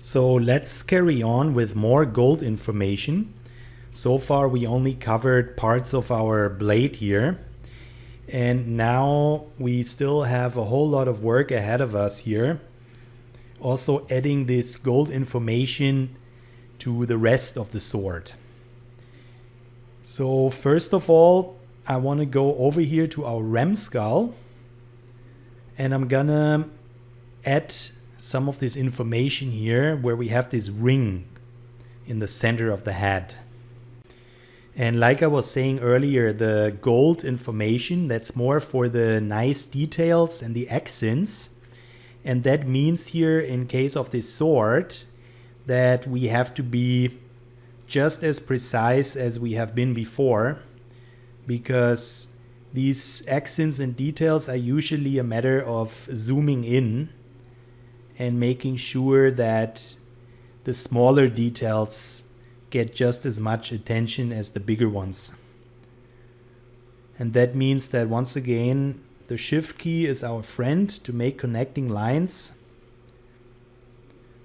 So let's carry on with more gold information. So far we only covered parts of our blade here. And now we still have a whole lot of work ahead of us here. Also adding this gold information to the rest of the sword. So first of all, I want to go over here to our ram skull. And I'm gonna add some of this information here where we have this ring in the center of the head. And like I was saying earlier, the gold information, that's more for the nice details and the accents. And that means here, in case of this sword, that we have to be just as precise as we have been before, because these accents and details are usually a matter of zooming in and making sure that the smaller details get just as much attention as the bigger ones. And that means that once again, the shift key is our friend to make connecting lines.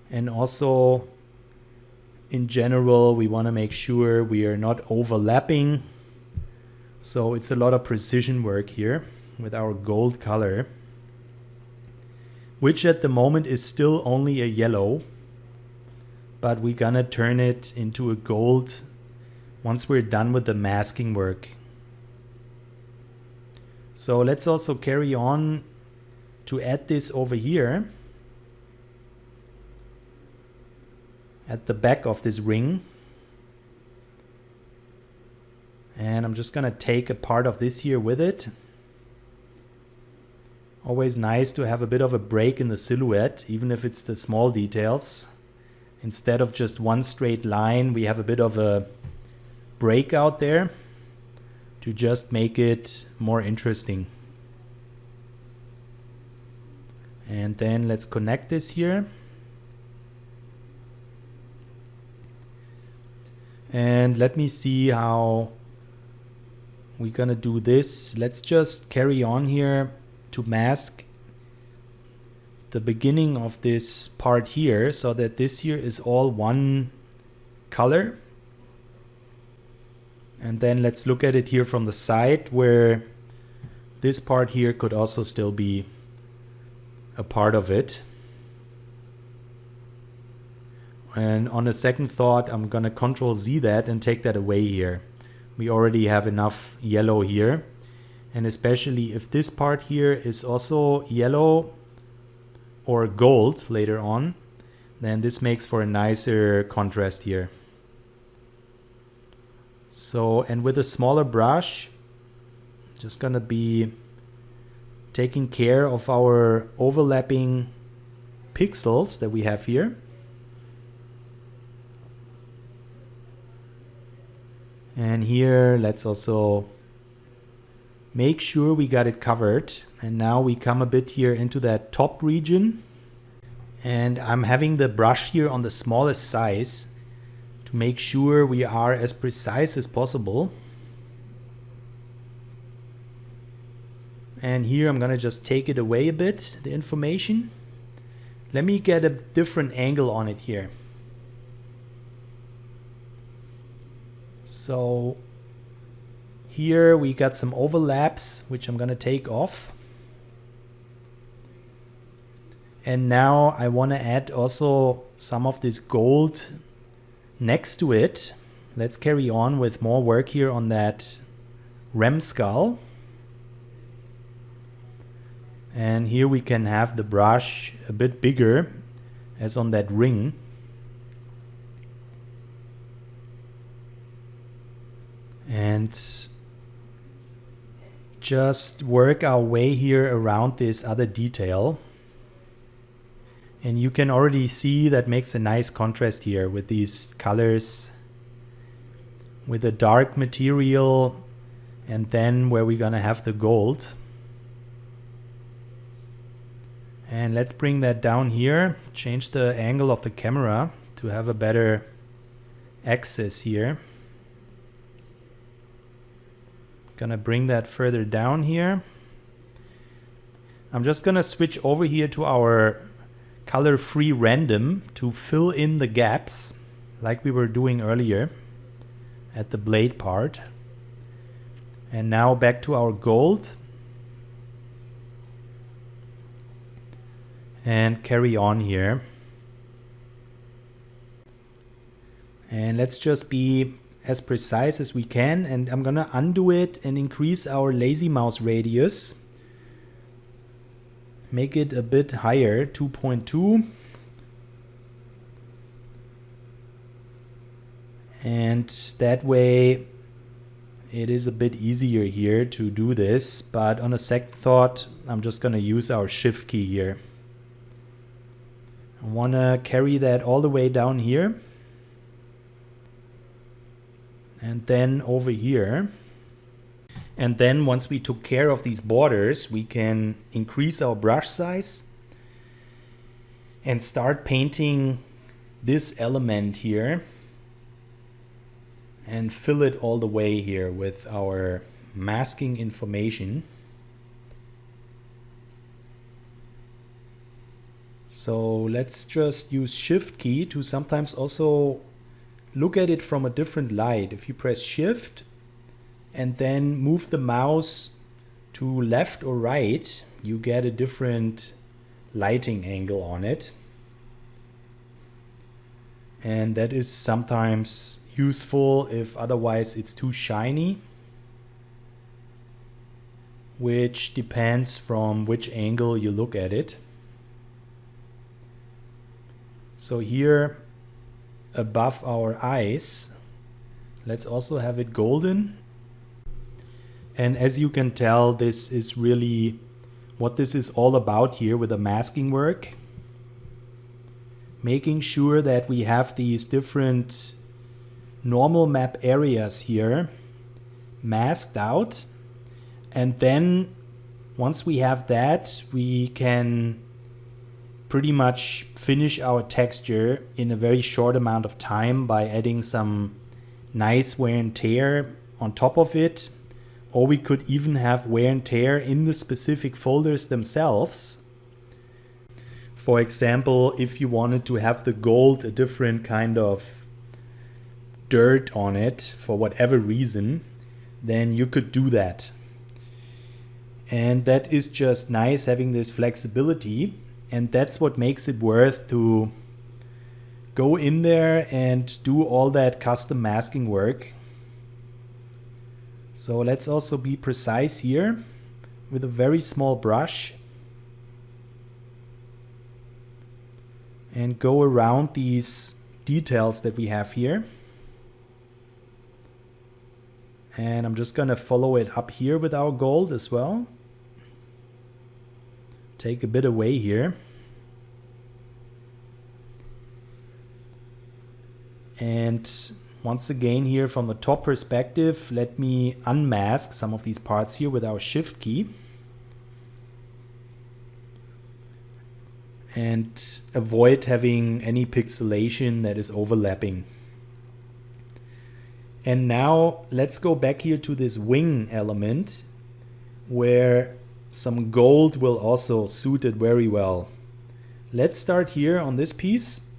And also, in general, we want to make sure we are not overlapping. So it's a lot of precision work here with our gold color, which at the moment is still only a yellow, but we're gonna turn it into a gold once we're done with the masking work. So let's also carry on to add this over here at the back of this ring. And I'm just gonna take a part of this here with it. Always nice to have a bit of a break in the silhouette, even if it's the small details. Instead of just one straight line, we have a bit of a break out there to just make it more interesting. And then let's connect this here. And let me see how we're gonna do this. Let's just carry on here to mask the beginning of this part here so that this here is all one color. And then let's look at it here from the side where this part here could also still be a part of it. And on a second thought, I'm gonna Control Z that and take that away here. We already have enough yellow here. And especially if this part here is also yellow or gold later on, then this makes for a nicer contrast here. So, and with a smaller brush, just gonna be taking care of our overlapping pixels that we have here. And here, let's also make sure we got it covered. And now we come a bit here into that top region. And I'm having the brush here on the smallest size to make sure we are as precise as possible. And here I'm gonna just take it away a bit, the information. Let me get a different angle on it here. So here we got some overlaps, which I'm gonna take off. And now I wanna add also some of this gold next to it. Let's carry on with more work here on that ram skull. And here we can have the brush a bit bigger as on that ring. And just work our way here around this other detail. And you can already see that makes a nice contrast here with these colors, with the dark material, and then where we're gonna have the gold. And let's bring that down here, change the angle of the camera to have a better access here. Gonna bring that further down here. I'm just gonna switch over here to our color free random to fill in the gaps like we were doing earlier at the blade part. And now back to our gold and carry on here. And let's just be as precise as we can, and I'm gonna undo it and increase our lazy mouse radius. Make it a bit higher, 2.2. And that way it is a bit easier here to do this, but on a second thought, I'm just gonna use our shift key here. I wanna carry that all the way down here. And then over here. And then once we took care of these borders, we can increase our brush size and start painting this element here and fill it all the way here with our masking information. So let's just use Shift key to sometimes also look at it from a different light. If you press Shift and then move the mouse to left or right, you get a different lighting angle on it. And that is sometimes useful if otherwise it's too shiny, which depends from which angle you look at it. So here above our eyes, let's also have it golden. And as you can tell, this is really what this is all about here with the masking work. Making sure that we have these different normal map areas here masked out. And then once we have that, we can pretty much finish our texture in a very short amount of time by adding some nice wear and tear on top of it. Or we could even have wear and tear in the specific folders themselves. For example, if you wanted to have the gold a different kind of dirt on it for whatever reason, then you could do that. And that is just nice having this flexibility, and that's what makes it worth to go in there and do all that custom masking work. So let's also be precise here with a very small brush and go around these details that we have here. And I'm just gonna follow it up here with our gold as well. Take a bit away here. And once again here from the top perspective, let me unmask some of these parts here with our Shift key. And avoid having any pixelation that is overlapping. And now let's go back here to this wing element where some gold will also suit it very well. Let's start here on this piece.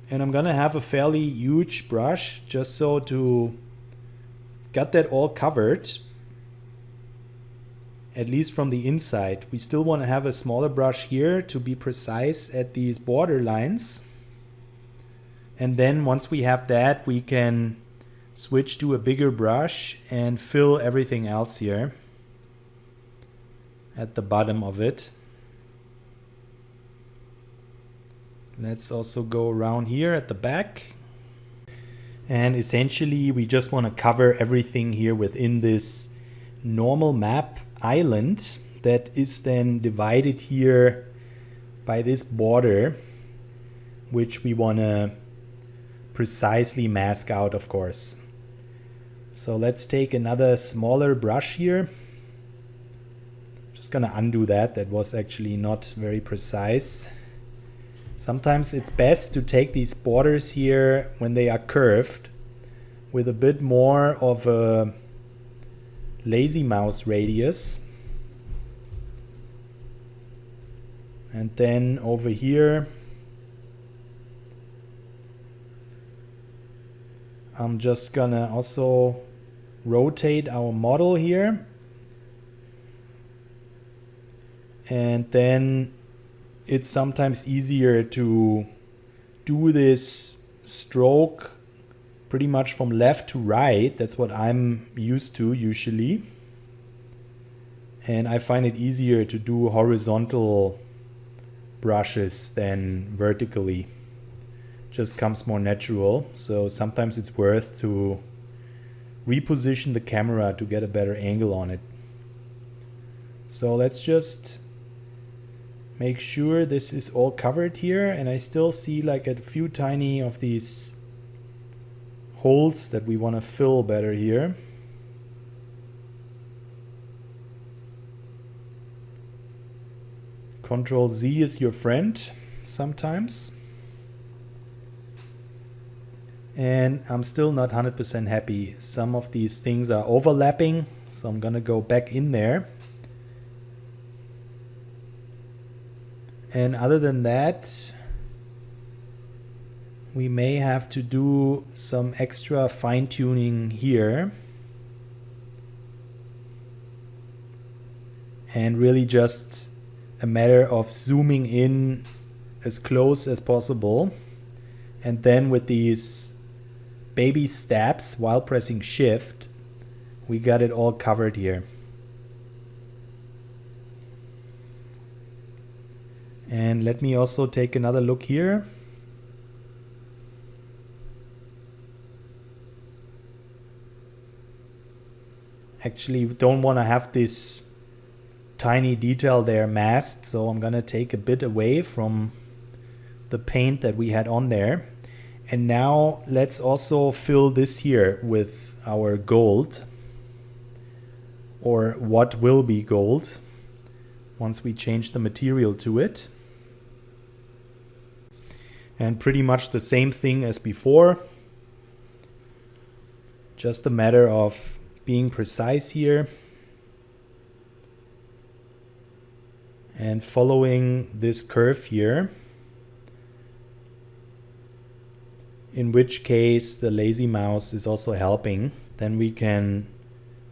And I'm gonna have a fairly huge brush just so to get that all covered, at least from the inside. We still want to have a smaller brush here to be precise at these border lines. And then once we have that, we can switch to a bigger brush and fill everything else here at the bottom of it. Let's also go around here at the back. And essentially we just want to cover everything here within this normal map island that is then divided here by this border, which we want to precisely mask out, of course. So let's take another smaller brush here. Just gonna undo that. That was actually not very precise. Sometimes it's best to take these borders here when they are curved with a bit more of a lazy mouse radius. And then over here, I'm just gonna also rotate our model here. And then it's sometimes easier to do this stroke pretty much from left to right. That's what I'm used to usually. And I find it easier to do horizontal brushes than vertically. Just comes more natural. So sometimes it's worth to reposition the camera to get a better angle on it. So let's just make sure this is all covered here, and I still see like a few tiny of these holes that we want to fill better here. Control Z is your friend sometimes. And I'm still not 100% happy. Some of these things are overlapping, so I'm gonna go back in there. And other than that, we may have to do some extra fine-tuning here. And really just a matter of zooming in as close as possible. And then with these baby steps while pressing Shift, we got it all covered here. And let me also take another look here. Actually, we don't want to have this tiny detail there masked, so I'm gonna take a bit away from the paint that we had on there. And now let's also fill this here with our gold, or what will be gold once we change the material to it. And pretty much the same thing as before. Just a matter of being precise here and following this curve here. In which case the lazy mouse is also helping. Then we can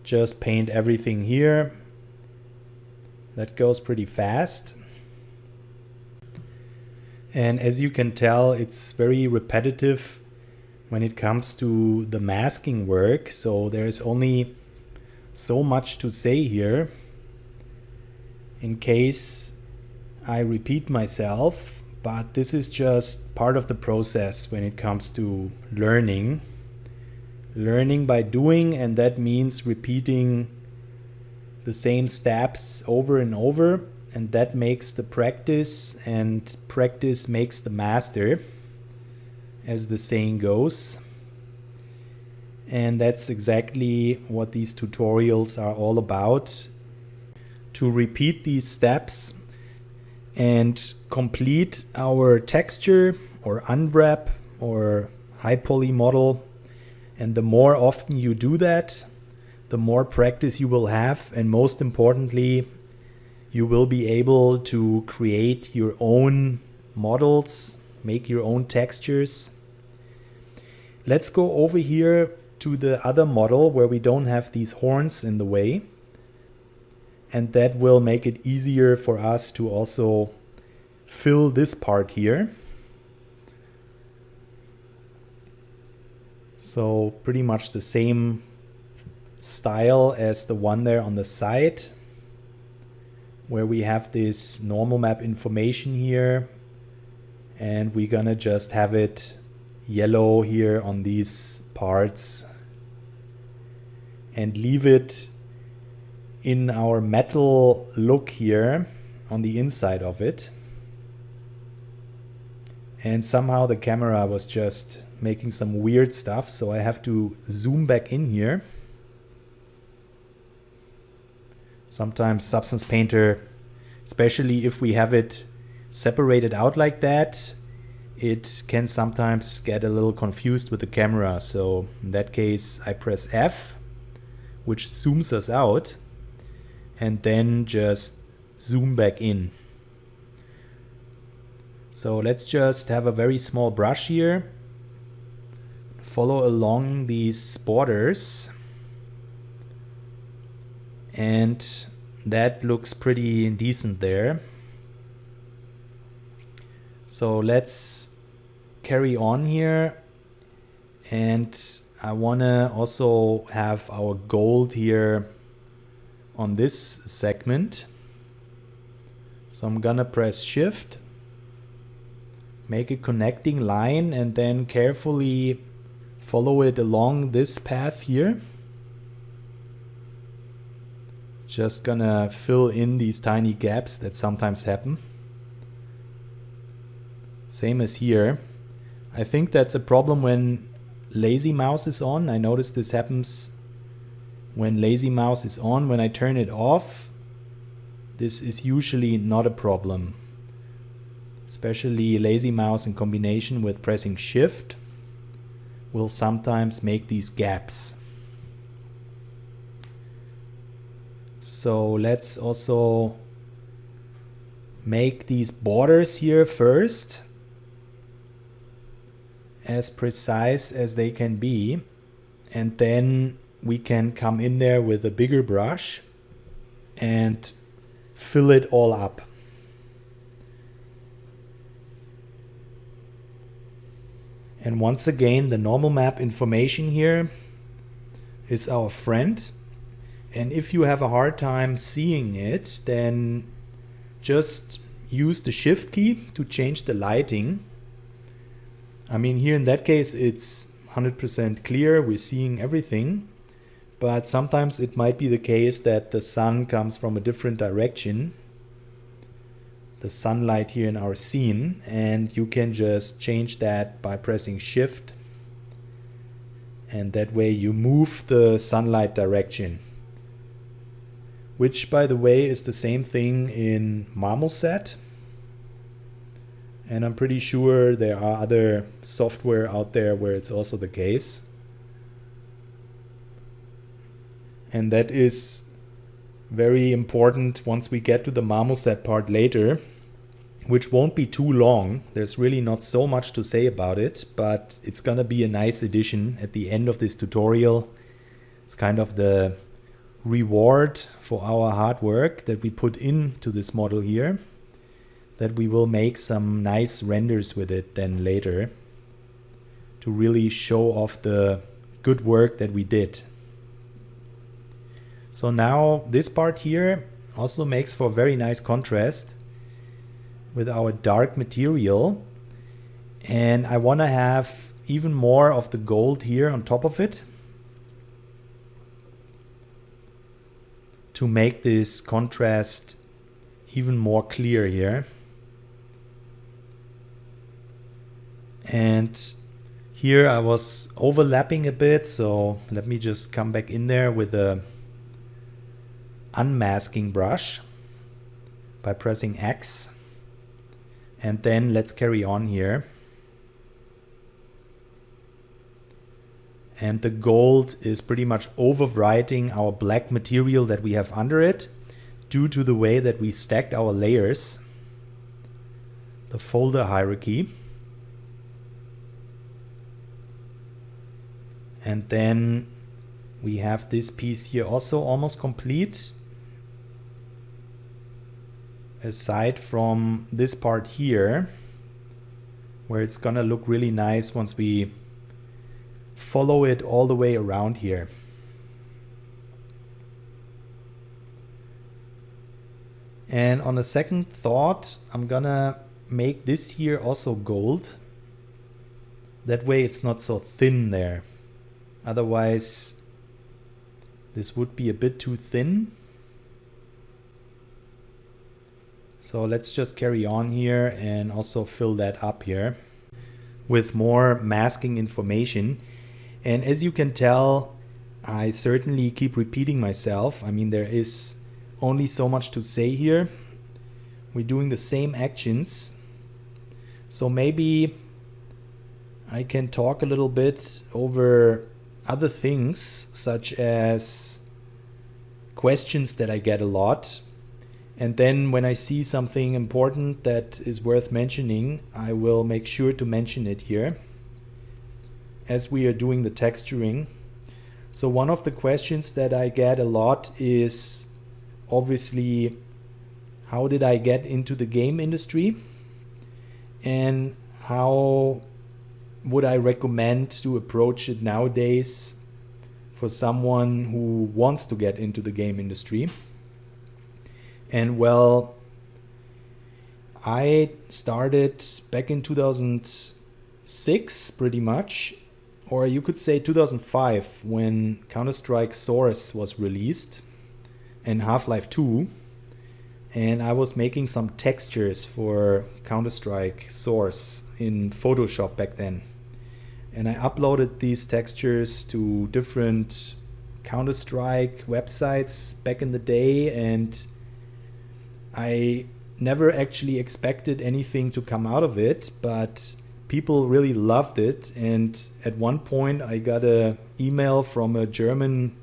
just paint everything here. That goes pretty fast. And as you can tell, it's very repetitive when it comes to the masking work. So there's only so much to say here. In case I repeat myself, but this is just part of the process when it comes to learning. Learning by doing, and that means repeating the same steps over and over, and that makes the practice, and practice makes the master, as the saying goes. And that's exactly what these tutorials are all about. To repeat these steps and complete our texture or unwrap or high poly model. And the more often you do that, the more practice you will have, and most importantly, you will be able to create your own models, make your own textures. Let's go over here to the other model where we don't have these horns in the way. And that will make it easier for us to also fill this part here. So pretty much the same style as the one there on the side, where we have this normal map information here, and we're gonna just have it yellow here on these parts and leave it in our metal look here on the inside of it. And somehow the camera was just making some weird stuff, so I have to zoom back in here. Sometimes Substance Painter, especially if we have it separated out like that, it can sometimes get a little confused with the camera. So in that case, I press F, which zooms us out, and then just zoom back in. So let's just have a very small brush here. Follow along these borders. And that looks pretty decent there. So let's carry on here. And I want to also have our gold here on this segment. So I'm gonna press Shift, make a connecting line, and then carefully follow it along this path here. Just gonna fill in these tiny gaps that sometimes happen. Same as here. I think that's a problem when lazy mouse is on. I notice this happens when lazy mouse is on. When I turn it off, this is usually not a problem. Especially lazy mouse in combination with pressing Shift will sometimes make these gaps. So let's also make these borders here first as precise as they can be, and then we can come in there with a bigger brush and fill it all up. And once again, the normal map information here is our friend. And if you have a hard time seeing it, then just use the Shift key to change the lighting. I mean, here in that case, it's 100% clear. We're seeing everything. But sometimes it might be the case that the sun comes from a different direction. The sunlight here in our scene. And you can just change that by pressing Shift. And that way you move the sunlight direction. Which, by the way, is the same thing in Marmoset. And I'm pretty sure there are other software out there where it's also the case. And that is very important once we get to the Marmoset part later, which won't be too long. There's really not so much to say about it, but it's gonna be a nice addition at the end of this tutorial. It's kind of the reward for our hard work that we put into this model here, that we will make some nice renders with it then later to really show off the good work that we did. So now this part here also makes for a very nice contrast with our dark material, and I want to have even more of the gold here on top of it to make this contrast even more clear here. And here I was overlapping a bit, so let me just come back in there with a unmasking brush by pressing X. And then let's carry on here. And the gold is pretty much overwriting our black material that we have under it due to the way that we stacked our layers, the folder hierarchy. And then we have this piece here also almost complete. Aside from this part here, where it's gonna look really nice once we follow it all the way around here. And on a second thought, I'm gonna make this here also gold. That way it's not so thin there. Otherwise, this would be a bit too thin. So let's just carry on here and also fill that up here with more masking information. And as you can tell, I certainly keep repeating myself. I mean, there is only so much to say here. We're doing the same actions. So maybe I can talk a little bit over other things, such as questions that I get a lot. And then when I see something important that is worth mentioning, I will make sure to mention it here as we are doing the texturing. So one of the questions that I get a lot is obviously, how did I get into the game industry? And how would I recommend to approach it nowadays for someone who wants to get into the game industry? And well, I started back in 2006 pretty much, or you could say 2005, when Counter-Strike Source was released and Half-Life 2. And I was making some textures for Counter-Strike Source in Photoshop back then. And I uploaded these textures to different Counter-Strike websites back in the day, and I never actually expected anything to come out of it, but people really loved it. And at one point I got an email from a German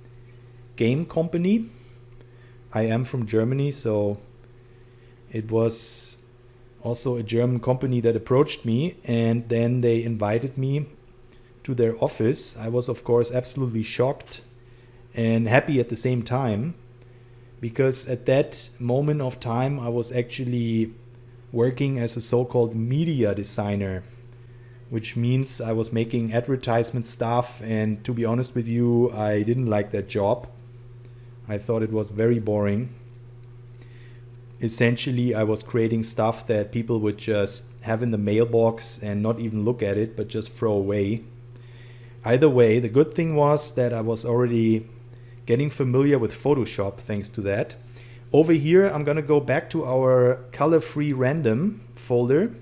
game company. I am from Germany, so it was also a German company that approached me, and then they invited me to their office. I was of course absolutely shocked and happy at the same time, because at that moment of time I was actually working as a so-called media designer, which means I was making advertisement stuff, and to be honest with you, I didn't like that job. I thought it was very boring. Essentially, I was creating stuff that people would just have in the mailbox and not even look at it, but just throw away. Either way, the good thing was that I was already getting familiar with Photoshop thanks to that. Over here, I'm gonna go back to our color-free random folder,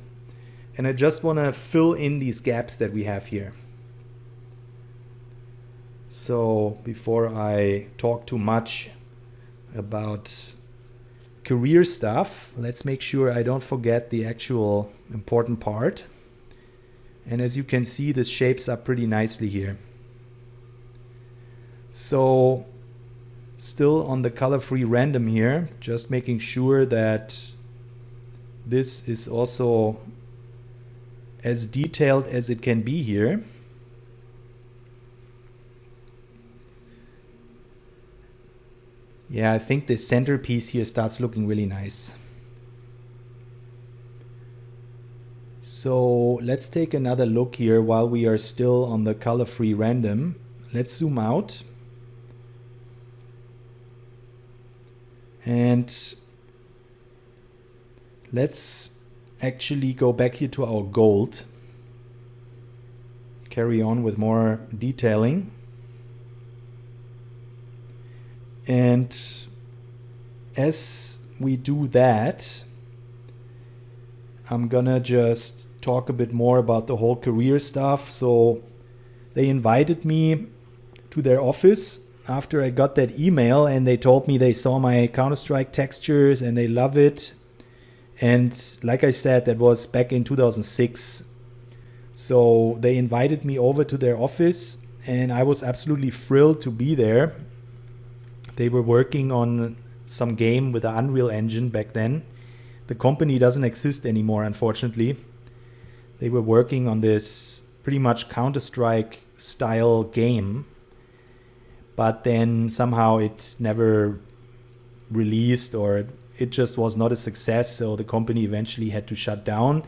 and I just wanna fill in these gaps that we have here. So before I talk too much about career stuff, let's make sure I don't forget the actual important part. And as you can see, this shapes up pretty nicely here. So still on the color-free random here, just making sure that this is also as detailed as it can be here. Yeah, I think the centerpiece here starts looking really nice. So let's take another look here while we are still on the color-free random. Let's zoom out. And let's actually go back here to our gold. Carry on with more detailing. And as we do that, I'm gonna just talk a bit more about the whole career stuff. So they invited me to their office after I got that email, and they told me they saw my Counter-Strike textures and they love it. And like I said, that was back in 2006. So they invited me over to their office, and I was absolutely thrilled to be there. They were working on some game with the Unreal Engine back then. The company doesn't exist anymore, unfortunately. They were working on this pretty much Counter-Strike style game, but then somehow it never released, or it just was not a success, so the company eventually had to shut down.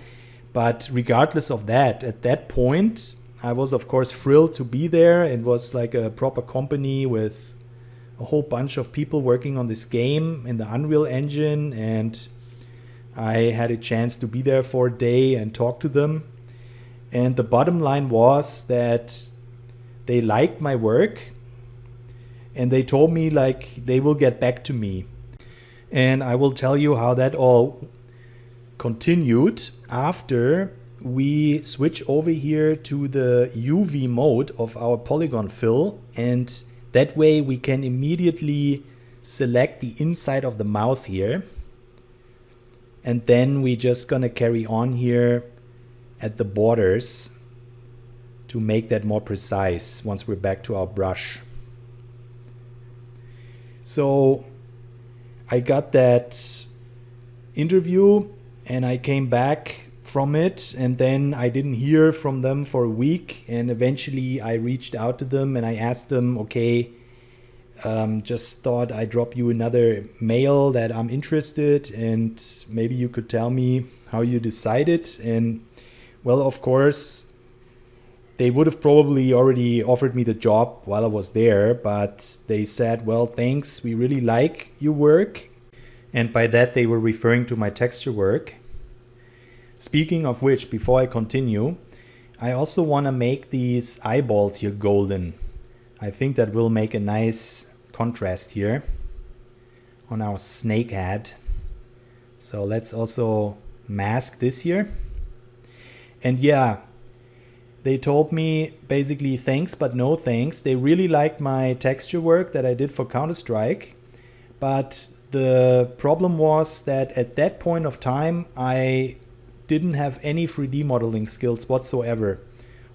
But regardless of that, at that point, I was of course thrilled to be there. It was like a proper company with a whole bunch of people working on this game in the Unreal Engine, and I had a chance to be there for a day and talk to them. And the bottom line was that they liked my work, and they told me like they will get back to me. And I will tell you how that all continued after we switch over here to the UV mode of our polygon fill, and that way we can immediately select the inside of the mouth here. And then we just gonna carry on here at the borders to make that more precise once we're back to our brush. So I got that interview, and I came back from it, and then I didn't hear from them for a week, and eventually I reached out to them and I asked them, okay, just thought I'd drop you another mail that I'm interested, and maybe you could tell me how you decided. And well, of course, they would have probably already offered me the job while I was there, but they said, well, thanks, we really like your work. And by that they were referring to my texture work. Speaking of which, before I continue, I also want to make these eyeballs here golden. I think that will make a nice contrast here on our snake head. So let's also mask this here. And yeah, they told me basically thanks but no thanks. They really liked my texture work that I did for Counter-Strike, but the problem was that at that point of time I didn't have any 3D modeling skills whatsoever.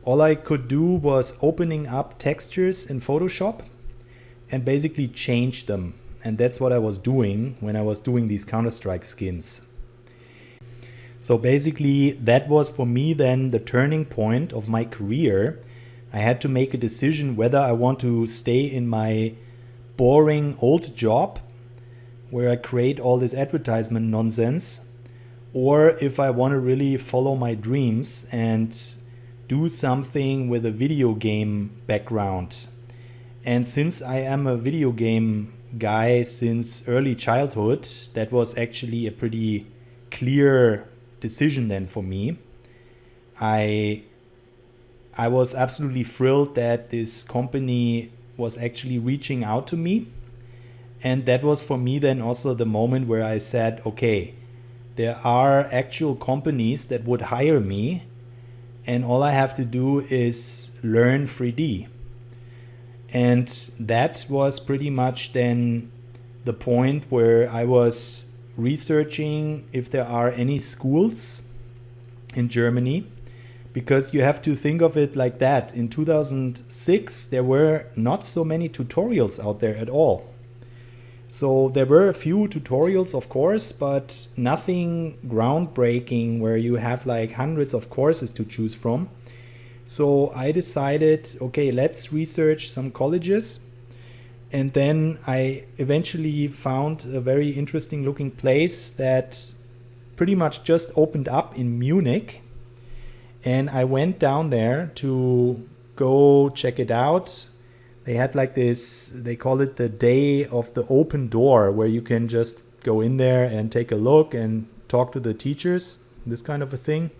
All I could do was opening up textures in Photoshop and basically change them. And that's what I was doing when I was doing these Counter-Strike skins. So basically that was for me then the turning point of my career. I had to make a decision whether I want to stay in my boring old job where I create all this advertisement nonsense, or if I want to really follow my dreams and do something with a video game background. And since I am a video game guy since early childhood, that was actually a pretty clear decision then for me. I was absolutely thrilled that this company was actually reaching out to me. And that was for me then also the moment where I said, okay, there are actual companies that would hire me, and all I have to do is learn 3D. And that was pretty much then the point where I was researching if there are any schools in Germany, because you have to think of it like that. In 2006, there were not so many tutorials out there at all. So there were a few tutorials, of course, but nothing groundbreaking where you have like hundreds of courses to choose from. So I decided, okay, let's research some colleges. And then I eventually found a very interesting looking place that pretty much just opened up in Munich. And I went down there to go check it out. They had like this, they call it the day of the open door, where you can just go in there and take a look and talk to the teachers, this kind of a thing.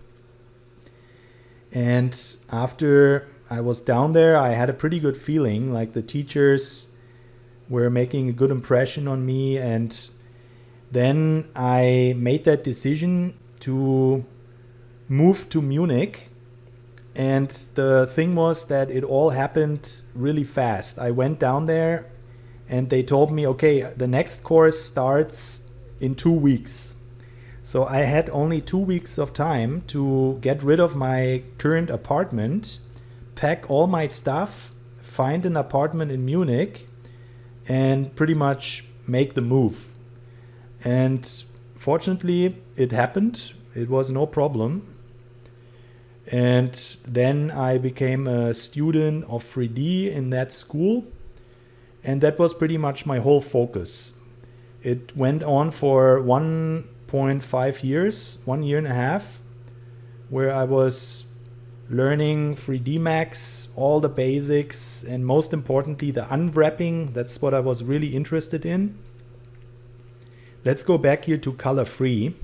And after I was down there, I had a pretty good feeling, like the teachers were making a good impression on me. And then I made that decision to move to Munich. And the thing was that it all happened really fast. I went down there and they told me, okay, the next course starts in 2 weeks. So I had only 2 weeks of time to get rid of my current apartment, pack all my stuff, find an apartment in Munich, and pretty much make the move. And fortunately, it happened. It was no problem. And then I became a student of 3D in that school. And that was pretty much my whole focus. It went on for 1.5 years, 1 year and a half, where I was learning 3D Max, all the basics, and most importantly, the unwrapping. That's what I was really interested in. Let's go back here to color free.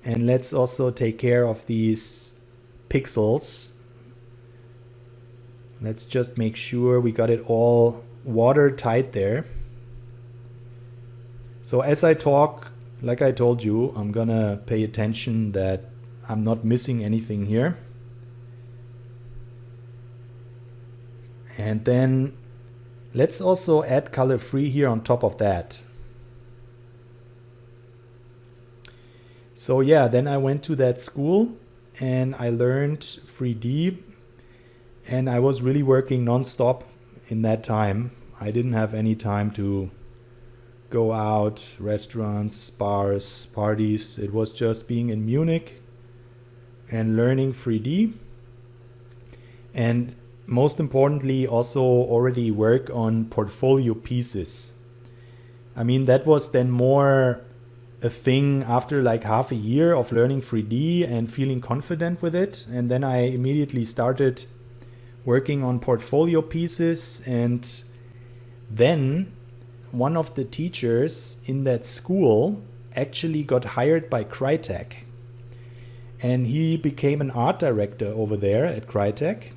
And let's also take care of these pixels. Let's just make sure we got it all watertight there. So as I talk, like I told you, I'm gonna pay attention that I'm not missing anything here. And then let's also add color free here on top of that. So yeah, then I went to that school and I learned 3D, and I was really working non-stop in that time. I didn't have any time to go out, restaurants, bars, parties. It was just being in Munich and learning 3D. And most importantly, also already work on portfolio pieces. I mean, that was then more a thing after like half a year of learning 3D and feeling confident with it. And then I immediately started working on portfolio pieces. And then one of the teachers in that school actually got hired by Crytek. And he became an art director over there at Crytek.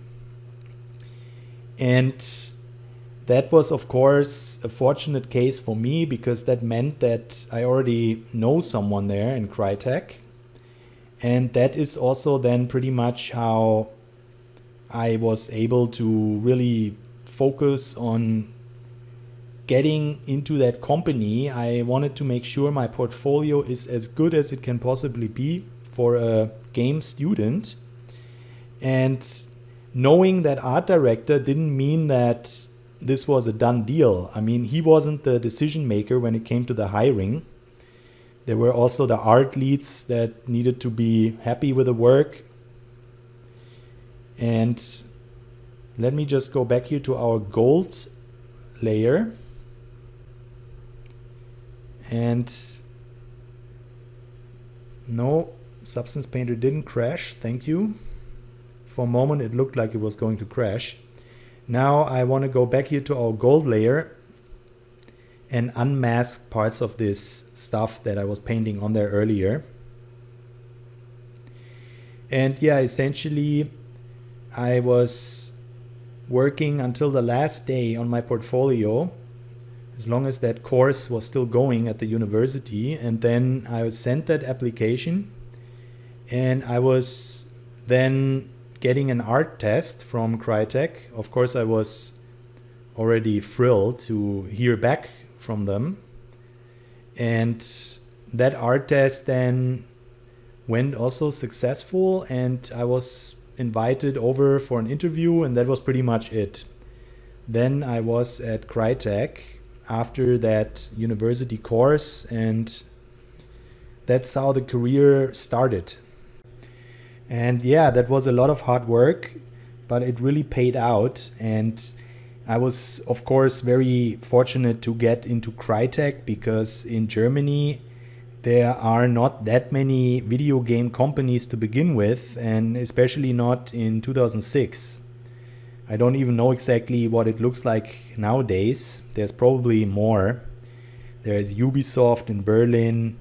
And that was, of course, a fortunate case for me, because that meant that I already know someone there in Crytek. And that is also then pretty much how I was able to really focus on getting into that company. I wanted to make sure my portfolio is as good as it can possibly be for a game student. And knowing that art director didn't mean that this was a done deal. I mean, he wasn't the decision maker when it came to the hiring. There were also the art leads that needed to be happy with the work. And let me just go back here to our gold layer. And no, Substance Painter didn't crash. Thank you. For a moment, it looked like it was going to crash. Now I want to go back here to our gold layer and unmask parts of this stuff that I was painting on there earlier. And yeah, essentially I was working until the last day on my portfolio, as long as that course was still going at the university. And then I sent that application, and I was then getting an art test from Crytek. Of course, I was already thrilled to hear back from them. And that art test then went also successful, and I was invited over for an interview, and that was pretty much it. Then I was at Crytek after that university course, and that's how the career started. And yeah, that was a lot of hard work, but it really paid out. And I was, of course, very fortunate to get into Crytek, because in Germany there are not that many video game companies to begin with, and especially not in 2006. I don't even know exactly what it looks like nowadays. There's probably more. There's Ubisoft in Berlin,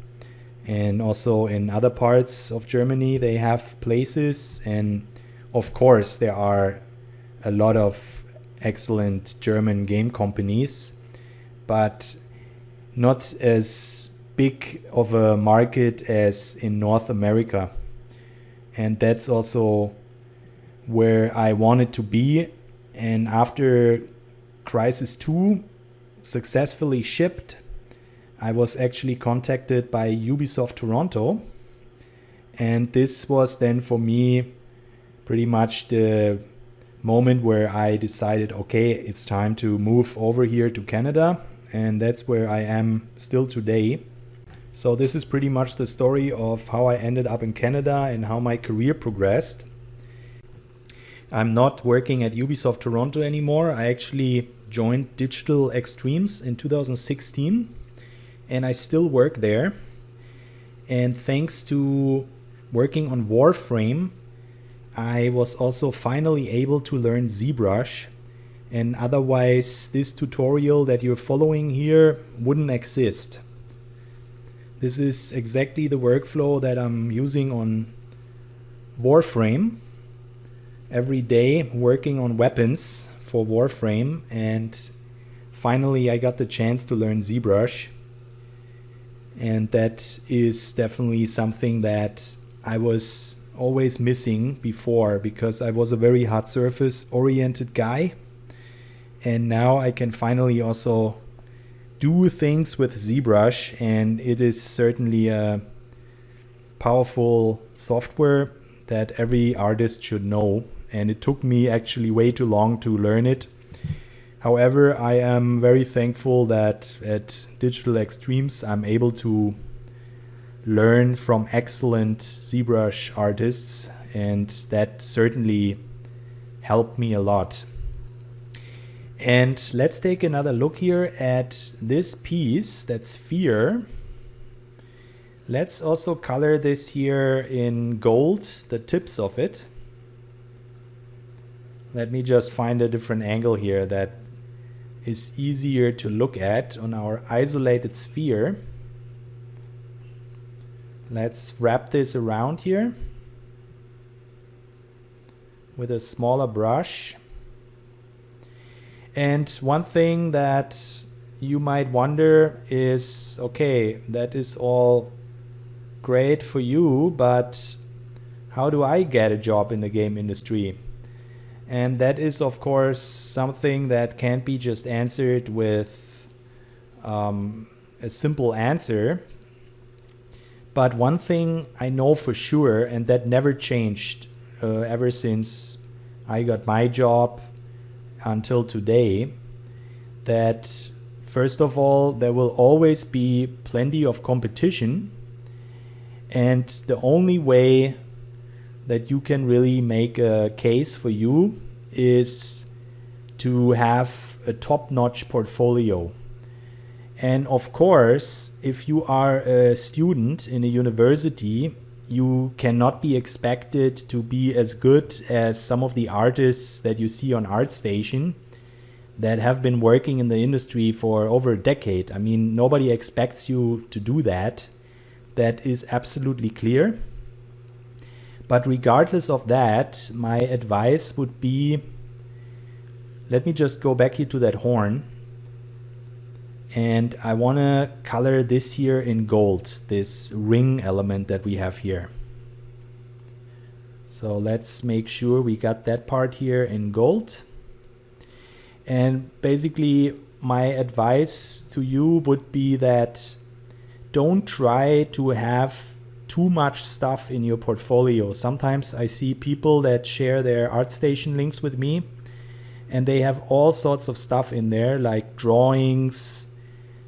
and also in other parts of Germany they have places. And of course there are a lot of excellent German game companies, but not as big of a market as in North America. And that's also where I wanted to be. And after Crysis 2 successfully shipped, I was actually contacted by Ubisoft Toronto, and this was then for me pretty much the moment where I decided, okay, it's time to move over here to Canada, and that's where I am still today. So this is pretty much the story of how I ended up in Canada and how my career progressed. I'm not working at Ubisoft Toronto anymore. I actually joined Digital Extremes in 2016. And I still work there. And thanks to working on Warframe, I was also finally able to learn ZBrush. And otherwise, this tutorial that you're following here wouldn't exist. This is exactly the workflow that I'm using on Warframe. Every day working on weapons for Warframe. And finally, I got the chance to learn ZBrush. And that is definitely something that I was always missing before, because I was a very hard surface oriented guy. And now I can finally also do things with ZBrush, and it is certainly a powerful software that every artist should know. And it took me actually way too long to learn it. However, I am very thankful that at Digital Extremes I'm able to learn from excellent ZBrush artists, and that certainly helped me a lot. And let's take another look here at this piece, that sphere. Let's also color this here in gold, the tips of it. Let me just find a different angle here that is easier to look at on our isolated sphere. Let's wrap this around here with a smaller brush. And one thing that you might wonder is, okay, that is all great for you, but how do I get a job in the game industry? And that is, of course, something that can't be just answered with a simple answer. But one thing I know for sure, and that never changed ever since I got my job until today, that first of all, there will always be plenty of competition, and the only way that you can really make a case for you is to have a top-notch portfolio. And of course, if you are a student in a university, you cannot be expected to be as good as some of the artists that you see on ArtStation that have been working in the industry for over a decade. I mean, nobody expects you to do that. That is absolutely clear. But regardless of that, my advice would be, let me just go back here to that horn. And I want to color this here in gold, this ring element that we have here. So let's make sure we got that part here in gold. And basically my advice to you would be that don't try to have too much stuff in your portfolio. Sometimes I see people that share their ArtStation links with me, and they have all sorts of stuff in there, like drawings,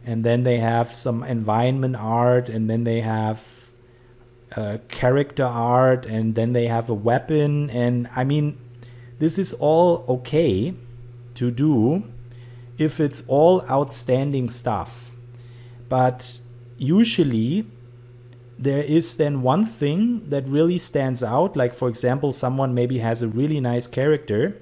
and then they have some environment art, and then they have character art, and then they have a weapon. And I mean, this is all okay to do if it's all outstanding stuff. But usually there is then one thing that really stands out, like for example, someone maybe has a really nice character,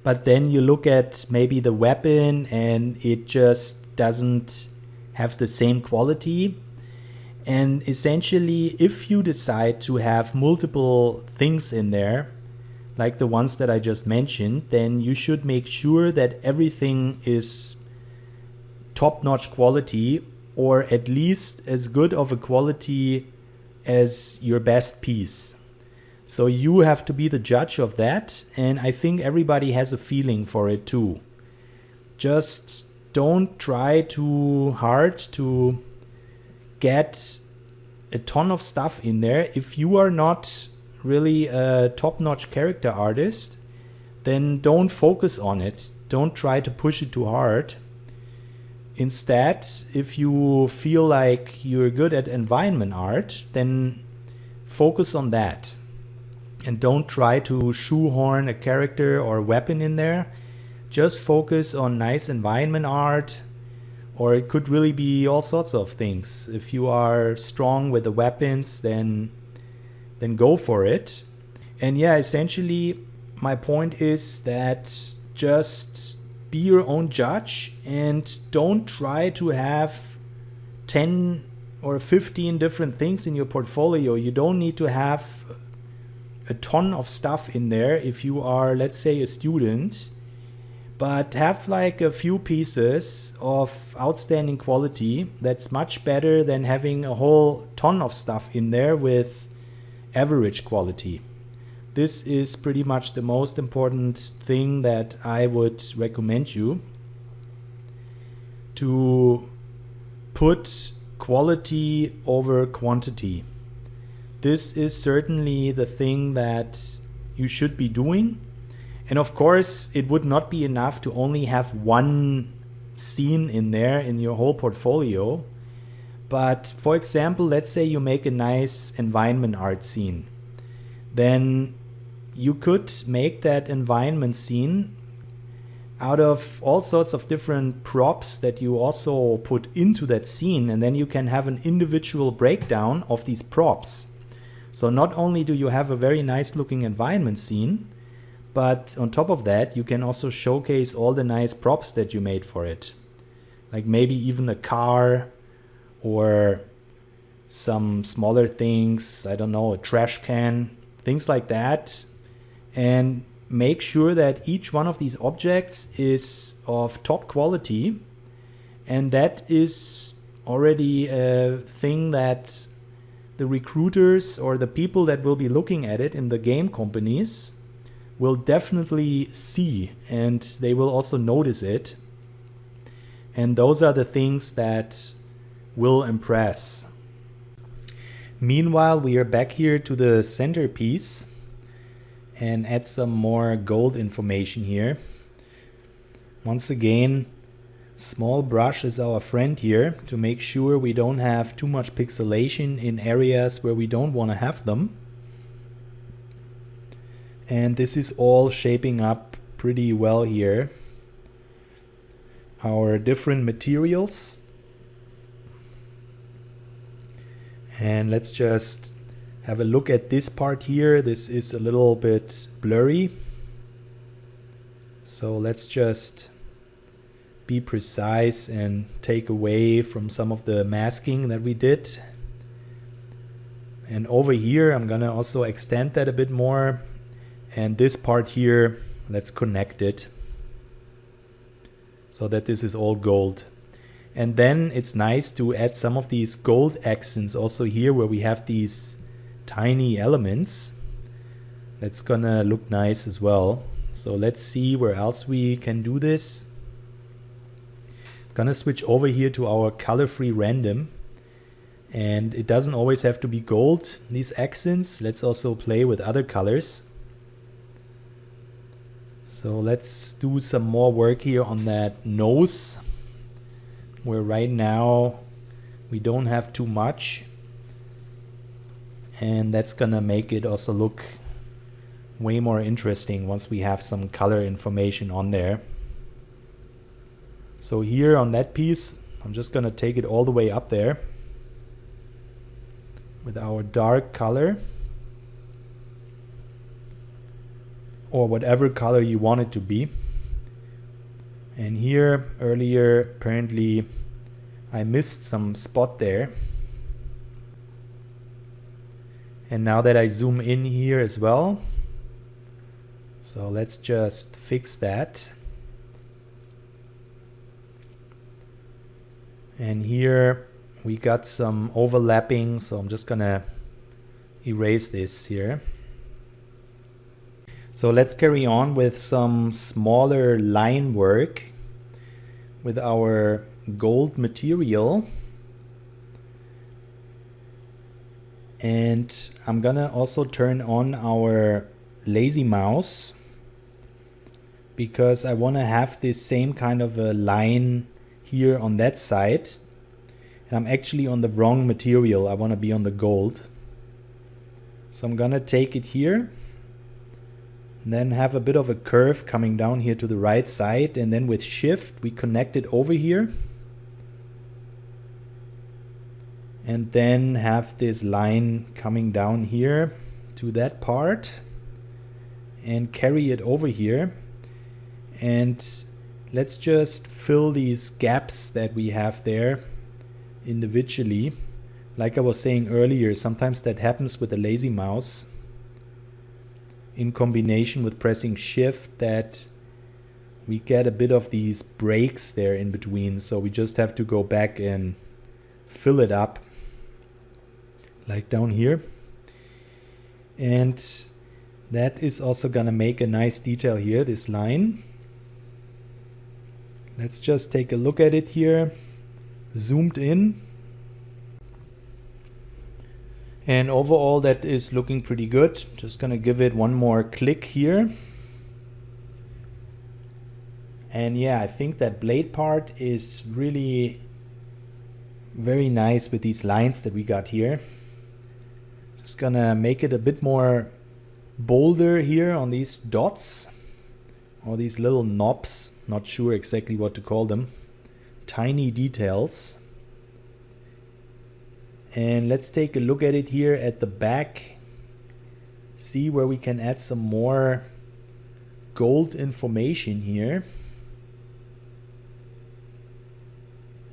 but then you look at maybe the weapon and it just doesn't have the same quality. And essentially, if you decide to have multiple things in there, like the ones that I just mentioned, then you should make sure that everything is top-notch quality, or at least as good of a quality as your best piece. So you have to be the judge of that, and I think everybody has a feeling for it too. Just don't try too hard to get a ton of stuff in there. If you are not really a top-notch character artist, then don't focus on it. Don't try to push it too hard. Instead, if you feel like you're good at environment art, then focus on that. And don't try to shoehorn a character or a weapon in there. Just focus on nice environment art, or it could really be all sorts of things. If you are strong with the weapons, then go for it. And yeah, essentially my point is that just be your own judge and don't try to have 10 or 15 different things in your portfolio. You don't need to have a ton of stuff in there if you are, let's say, a student, but have like a few pieces of outstanding quality. That's much better than having a whole ton of stuff in there with average quality. This is pretty much the most important thing that I would recommend you, to put quality over quantity. This is certainly the thing that you should be doing. And of course, it would not be enough to only have one scene in there in your whole portfolio. But for example, let's say you make a nice environment art scene. Then you could make that environment scene out of all sorts of different props that you also put into that scene, and then you can have an individual breakdown of these props. So not only do you have a very nice looking environment scene, but on top of that you can also showcase all the nice props that you made for it. Like maybe even a car or some smaller things, I don't know, a trash can, things like that. And make sure that each one of these objects is of top quality, and that is already a thing that the recruiters or the people that will be looking at it in the game companies will definitely see, and they will also notice it. And those are the things that will impress. Meanwhile, we are back here to the centerpiece and add some more gold information here. Once again, small brush is our friend here to make sure we don't have too much pixelation in areas where we don't want to have them. And this is all shaping up pretty well here. Our different materials. And let's just have a look at this part here. This is a little bit blurry. So let's just be precise and take away from some of the masking that we did. And over here, I'm gonna also extend that a bit more. And this part here, let's connect it so that this is all gold. And then it's nice to add some of these gold accents also here where we have these tiny elements. That's gonna look nice as well. So let's see where else we can do this. Gonna switch over here to our color-free random, and it doesn't always have to be gold, these accents. Let's also play with other colors. So let's do some more work here on that nose, where right now we don't have too much. And that's gonna make it also look way more interesting once we have some color information on there. So here on that piece, I'm just gonna take it all the way up there with our dark color, or whatever color you want it to be. And here earlier, apparently I missed some spot there. And now that I zoom in here as well, so let's just fix that. And here we got some overlapping, so I'm just gonna erase this here. So let's carry on with some smaller line work with our gold material. And I'm gonna also turn on our lazy mouse because I want to have this same kind of a line here on that side. And I'm actually on the wrong material. I want to be on the gold. So I'm gonna take it here and then have a bit of a curve coming down here to the right side, and then with shift we connect it over here. And then have this line coming down here to that part and carry it over here. And let's just fill these gaps that we have there individually. Like I was saying earlier, sometimes that happens with the lazy mouse in combination with pressing shift, that we get a bit of these breaks there in between. So we just have to go back and fill it up, like down here. And that is also gonna make a nice detail here, this line. Let's just take a look at it here, zoomed in. And overall that is looking pretty good. Just gonna give it one more click here. And yeah, I think that blade part is really very nice with these lines that we got here. Just gonna make it a bit more bolder here on these dots, or these little knobs, not sure exactly what to call them, tiny details. And let's take a look at it here at the back, see where we can add some more gold information here.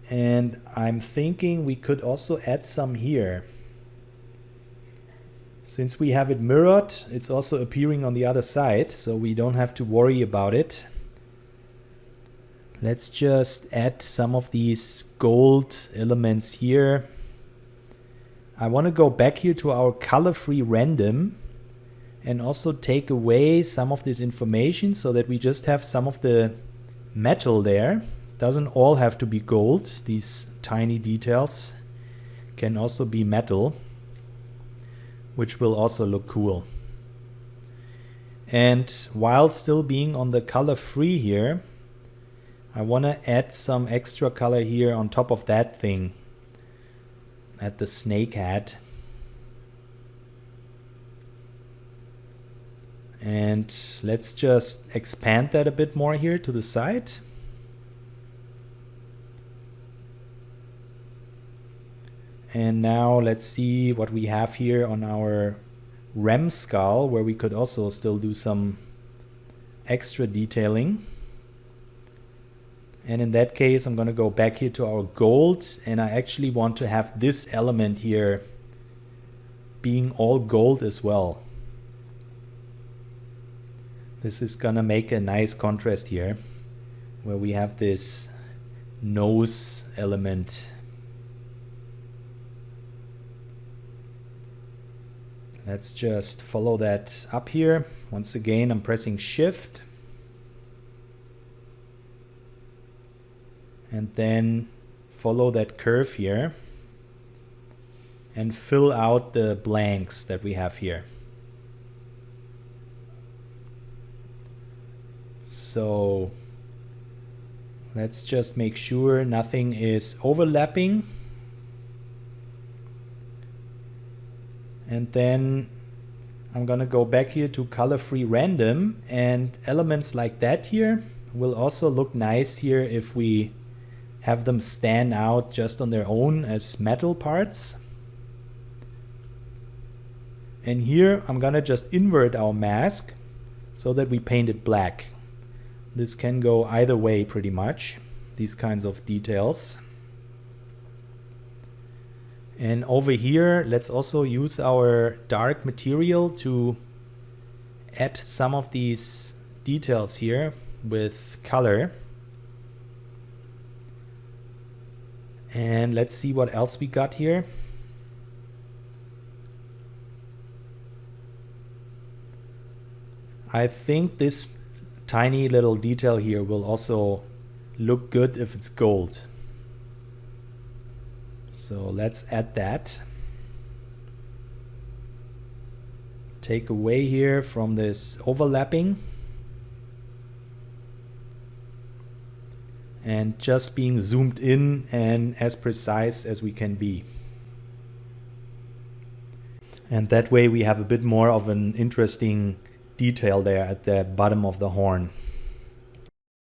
And I'm thinking we could also add some here. Since we have it mirrored, it's also appearing on the other side, so we don't have to worry about it. Let's just add some of these gold elements here. I want to go back here to our color-free random and also take away some of this information so that we just have some of the metal there. Doesn't all have to be gold. These tiny details can also be metal, which will also look cool. And while still being on the color free here, I want to add some extra color here on top of that thing at the snake hat. And let's just expand that a bit more here to the side. And now let's see what we have here on our ram skull, where we could also still do some extra detailing. And in that case, I'm going to go back here to our gold, and I actually want to have this element here being all gold as well. This is going to make a nice contrast here, where we have this nose element. Let's just follow that up here. Once again, I'm pressing Shift. And then follow that curve here and fill out the blanks that we have here. So let's just make sure nothing is overlapping. And then I'm gonna go back here to color free random, and elements like that here will also look nice here if we have them stand out just on their own as metal parts. And here I'm gonna just invert our mask so that we paint it black. This can go either way pretty much, these kinds of details. And over here, let's also use our dark material to add some of these details here with color. And let's see what else we got here. I think this tiny little detail here will also look good if it's gold. So let's add that. Take away here from this overlapping. And just being zoomed in and as precise as we can be. And that way we have a bit more of an interesting detail there at the bottom of the horn.